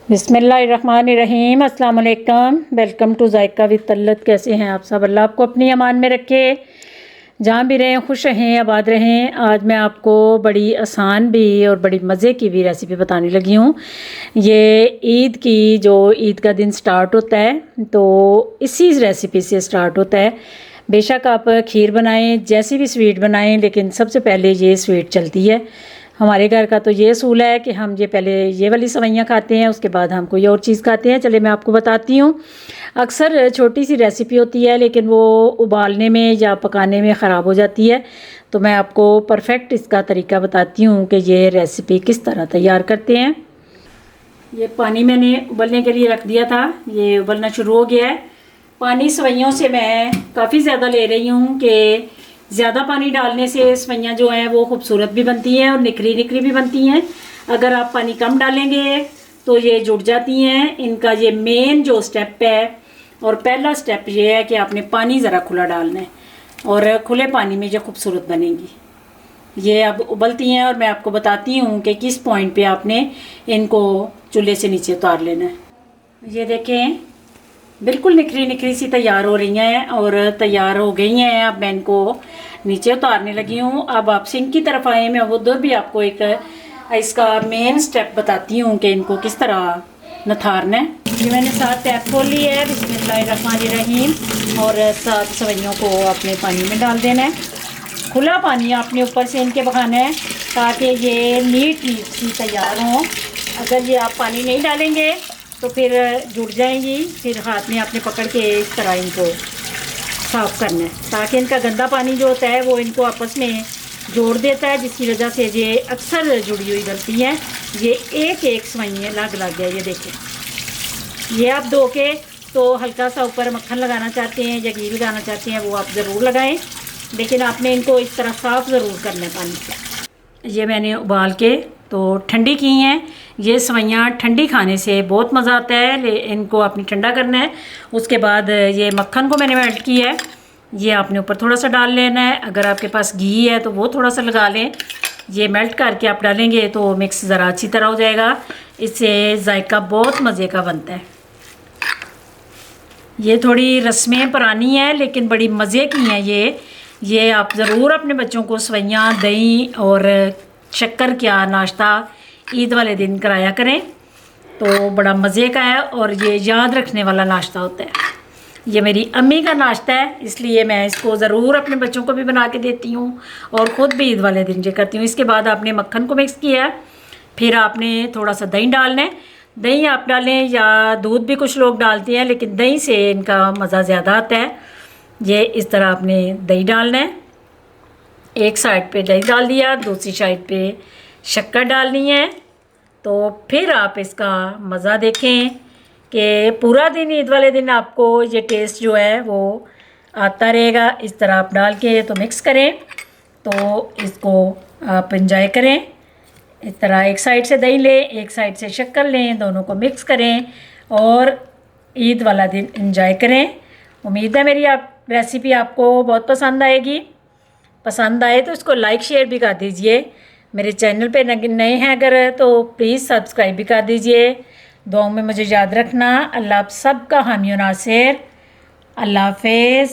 बिस्मिल्लाहिर्रहमानिर्रहीम अस्सलाम वालेकुम। Welcome to JICA with तल्लत। कैसे हैं आप सब? अल्लाह आपको अपनी अमान में रखे, जहाँ भी रहें खुश रहें, आबाद रहें। आज मैं आपको बड़ी आसान भी और बड़ी मज़े की भी रेसिपी बताने लगी हूँ। ये ईद की जो ईद का दिन स्टार्ट होता है तो इसी रेसिपी से स्टार्ट होता है। बेशक आप खीर बनाएं, जैसी भी स्वीट बनाएं, लेकिन सबसे पहले ये स्वीट चलती है। हमारे घर का तो ये असूल है कि हम ये पहले ये वाली सेवइयाँ खाते हैं, उसके बाद हम कोई और चीज़ खाते हैं। चले मैं आपको बताती हूँ। अक्सर छोटी सी रेसिपी होती है लेकिन वो उबालने में या पकाने में ख़राब हो जाती है, तो मैं आपको परफेक्ट इसका तरीका बताती हूँ कि ये रेसिपी किस तरह तैयार करते हैं। ये पानी मैंने उबलने के लिए रख दिया था, ये उबलना शुरू हो गया है। पानी सेवइयों से मैं काफ़ी ज़्यादा ले रही हूँ कि ज़्यादा पानी डालने से सेवइयाँ जो हैं वो खूबसूरत भी बनती हैं और निखरी निखरी भी बनती हैं। अगर आप पानी कम डालेंगे तो ये जुड़ जाती हैं। इनका ये मेन जो स्टेप है, और पहला स्टेप ये है कि आपने पानी ज़रा खुला डालना है और खुले पानी में ये खूबसूरत बनेंगी। ये अब उबलती हैं और मैं आपको बताती हूँ कि किस पॉइंट पे आपने इनको चूल्हे से नीचे उतार लेना है। ये देखें, बिल्कुल निखरी निखरी सी तैयार हो रही हैं और तैयार हो गई हैं। अब मैं इनको नीचे उतारने लगी हूँ। अब आप सिंक की तरफ आए, मैं उधर भी आपको एक इसका मेन स्टेप बताती हूँ कि इनको किस तरह नथारना है। ये मैंने 7 टैप खोल ली है, बिस्मिल्लाहिर्रहमानिर्रहीम, और 7 सेवइयों को अपने पानी में डाल देना है। खुला पानी आपने ऊपर से इनके बहाना है ताकि ये नीट नीट सी तैयार हों। अगर ये आप पानी नहीं डालेंगे तो फिर जुड़ जाएंगी, फिर हाथ में आपने पकड़ के इस तरह इनको साफ़ करना है ताकि इनका गंदा पानी जो होता है वो इनको आपस में जोड़ देता है, जिसकी वजह से ये अक्सर जुड़ी हुई बनती हैं। ये एक एक सेवइयाँ अलग अलग है। ये देखें, ये आप धो के तो हल्का सा ऊपर मक्खन लगाना चाहते हैं या घी लगाना चाहते हैं वो आप ज़रूर लगाएं, लेकिन आपने इनको इस तरह साफ़ ज़रूर करना है पानी से। ये मैंने उबाल के तो ठंडी की हैं। ये सेवइयाँ ठंडी खाने से बहुत मज़ा आता है, इनको आपने ठंडा करना है। उसके बाद ये मक्खन को मैंने मेल्ट किया है, ये आपने ऊपर थोड़ा सा डाल लेना है। अगर आपके पास घी है तो वो थोड़ा सा लगा लें। ये मेल्ट करके आप डालेंगे तो मिक्स ज़रा अच्छी तरह हो जाएगा, इससे जायका बहुत मज़े का बनता है। ये थोड़ी रस्में पुरानी हैं लेकिन बड़ी मज़े की हैं। ये आप ज़रूर अपने बच्चों को सेवइयाँ, दही और शक्कर का नाश्ता ईद वाले दिन कराया करें, तो बड़ा मज़े का है और ये याद रखने वाला नाश्ता होता है। ये मेरी अम्मी का नाश्ता है, इसलिए मैं इसको ज़रूर अपने बच्चों को भी बना के देती हूँ और ख़ुद भी ईद वाले दिन ये करती हूँ। इसके बाद आपने मक्खन को मिक्स किया है, फिर आपने थोड़ा सा दही डालना है। दही आप डालें या दूध भी कुछ लोग डालते हैं, लेकिन दही से इनका मज़ा ज़्यादा आता है। ये इस तरह आपने दही डालना है। एक साइड पे दही डाल दिया, दूसरी साइड पे शक्कर डालनी है। तो फिर आप इसका मज़ा देखें कि पूरा दिन ईद वाले दिन आपको ये टेस्ट जो है वो आता रहेगा। इस तरह आप डाल के तो मिक्स करें, तो इसको आप इंजॉय करें। इस तरह एक साइड से दही लें, एक साइड से शक्कर लें, दोनों को मिक्स करें और ईद वाला दिन इंजॉय करें। उम्मीद है मेरी रेसिपी आपको बहुत पसंद आएगी। पसंद आए तो इसको लाइक शेयर भी कर दीजिए। मेरे चैनल पे नए हैं अगर तो प्लीज़ सब्सक्राइब भी कर दीजिए। दुआओं में मुझे याद रखना। अल्लाह आप सबका हामी और नासिर। अल्लाह हाफ़िज़।